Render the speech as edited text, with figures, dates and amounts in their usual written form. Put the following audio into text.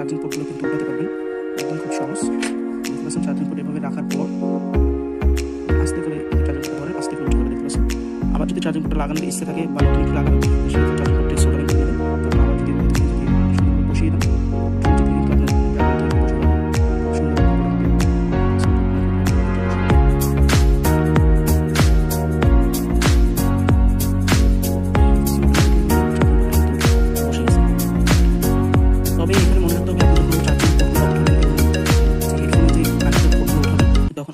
Charging পোর্টগুলো কিন্তু উঠাতে পারবেন, একদম খুব সহজ। দেখতে পাচ্ছেন চার্জিং পোর্ট এভাবে রাখার পর আস্তে করে চার্জিং পোর্ট ধরে আস্তে করে উঠে যাবে। দেখতে পাচ্ছেন আবার যদি চার্জিং পোর্টটা লাগানোর ইচ্ছে থাকে বা নতুন একটু লাগানো সেক্ষেত্রে চার্জিং পোর্টটি সোল্ডারিং করে দেবেন। তারপর আবার যদি সুন্দর বসিয়ে দেন কিন্তু আপনার তবে এখানে মনে রাখতে হবে আপনি যখন চার্জিং পোর্টগুলো উঠাবেন, হেডফোনে যে কানেক্টেড পোর্টগুলো উঠাবেন তখন